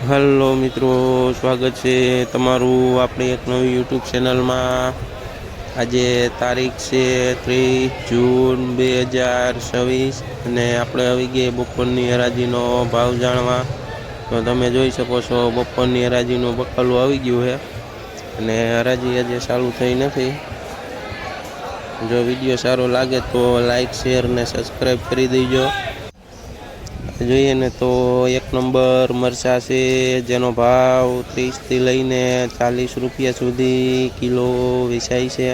Hello મિત્રો, સ્વાગત છે તમારું આપણી એક નવી યુટ્યુબ ચેનલમાં। આજે તારીખ છે 30 જૂન 2026 અને આપણે આવી ગઈ બપોરની હરાજીનો ભાવ જાણવા। તો તમે જોઈ શકો છો બપોરની હરાજીનું બકાલું આવી ગયું છે અને હરાજી આજે ચાલુ થઈ નથી। જો વિડીયો સારો લાગે તો લાઈક શેર ને સબસ્ક્રાઈબ કરી દેજો। જોઈએ ને તો એક નંબર મરચાં છે જેનો ભાવ 30 થી લઈને 40 રૂપિયા સુધી કિલો વેચાય છે।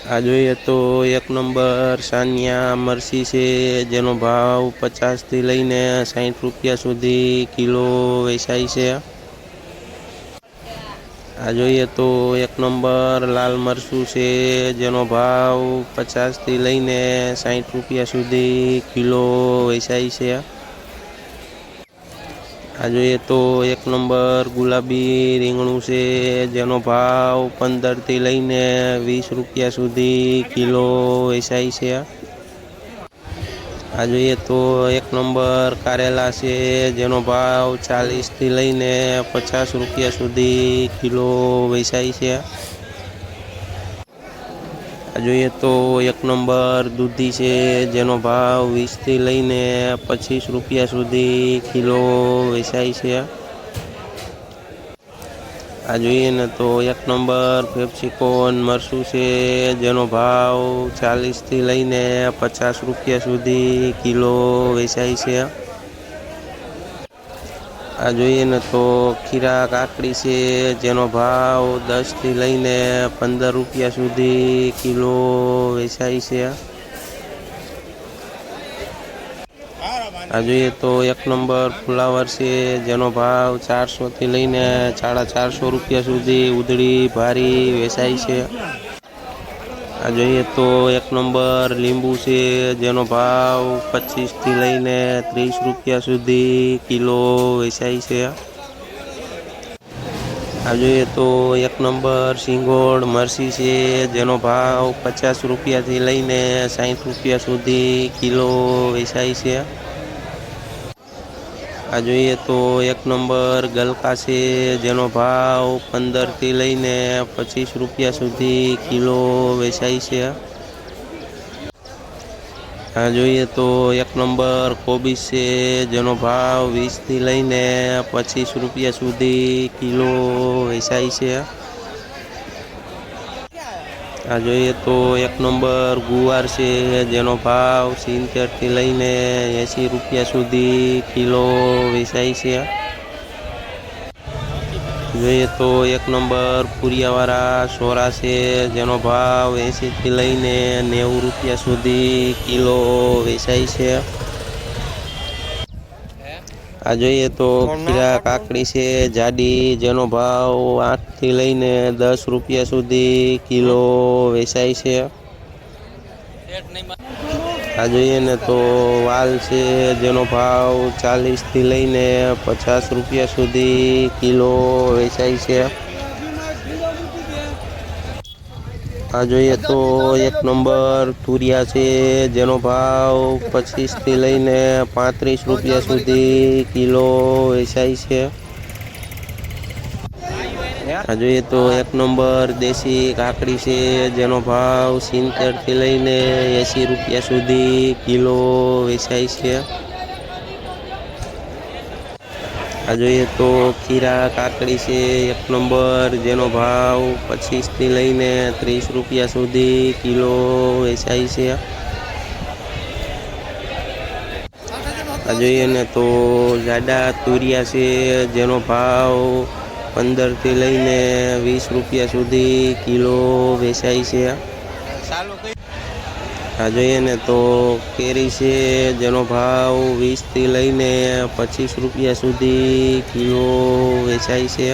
આ જોઈએ તો એક નંબર સાનિયા મરસી છે જેનો ભાવ 50 થી લઈને 60 રૂપિયા સુધી કિલો વેચાય છે। આ જોઈએ તો એક નંબર લાલ મરચું છે જેનો ભાવ 50 થી લઈને 60 રૂપિયા સુધી કિલો વેચાય છે। આ જોઈએ તો એક નંબર ગુલાબી રીંગણું છે જેનો ભાવ 15 થી લઈને 20 રૂપિયા સુધી કિલો વેચાય છે। આ જોઈએ તો એક નંબર કારેલા છે જેનો ભાવ 40 થી લઈને 50 રૂપિયા સુધી કિલો વેચાય છે। આ જોઈએ તો એક નંબર દૂધી છે જેનો ભાવ 20 થી લઈને 25 રૂપિયા સુધી કિલો વેચાય છે। આ જોઈએ ને તો એક નંબર પેપ્સિકોન મરચું છે જેનો ભાવ 40 થી લઈને 50 રૂપિયા સુધી કિલો વેચાય છે। આ જોઈએ ને તો ખીરા કાકડી છે જેનો ભાવ 10 થી લઈને 15 રૂપિયા સુધી કિલો વેચાય છે। આ જોઈએ તો એક નંબર ફુલાવર છે જેનો ભાવ 400 થી લઈને 450 રૂપિયા સુધી ઉધડી ભારી વેચાય છે। આ જોઈએ તો એક નંબર લીંબુ છે જેનો ભાવ 25 થી લઈને 30 રૂપિયા સુધી કિલો વેચાય છે। આ જોઈએ તો એક નંબર સિંગોડ મરસી છે જેનો ભાવ 50 રૂપિયાથી લઈને 60 રૂપિયા સુધી કિલો વેચાય છે। આ જોઈએ તો એક નંબર ગલકા છે જેનો ભાવ 15 થી લઈને 25 રૂપિયા સુધી કિલો વેચાય છે। આ જોઈએ તો એક નંબર કોબીજ છે જેનો ભાવ 20 થી લઈને 25 રૂપિયા સુધી કિલો વેચાય છે। આ જોઈએ તો એક નંબર ગુવાર છે જેનો ભાવ 70 થી લઈને 80 રૂપિયા સુધી કિલો વેચાય છે। જોઈએ તો એક નંબર પૂરિયાવાળા સોરા છે જેનો ભાવ 80 થી લઈને 90 રૂપિયા સુધી કિલો વેચાય છે। આ જોઈએ તો ખીરા કાકડી છે જાડી જેનો ભાવ 8 થી લઈને 10 રૂપિયા સુધી કિલો વેચાય છે। આ જોઈએ ને તો વાલ છે જેનો ભાવ 40 થી લઈને 50 રૂપિયા સુધી કિલો વેચાય છે। આ જોઈએ તો એક નંબર તુરિયા છે જેનો ભાવ 25 થી લઈને 35 રૂપિયા સુધી કિલો વેચાય છે। આ જોઈએ તો એક નંબર દેશી કાકડી છે જેનો ભાવ 70 થી લઈને 80 રૂપિયા સુધી કિલો વેચાય છે। આ જોઈએ તો ખીરા કાકડી છે એક નંબર જેનો ભાવ 25 થી લઈને 30 રૂપિયા સુધી કિલો વેચાય છે। આ જોઈએ ને તો જાડા તુરિયા છે જેનો ભાવ 15 થી લઈને 20 રૂપિયા સુધી કિલો વેચાય છે। આ જોઈએ ને તો કેરી છે જેનો ભાવ 20 થી લઈને 25 રૂપિયા સુધી કિલો વેચાય છે।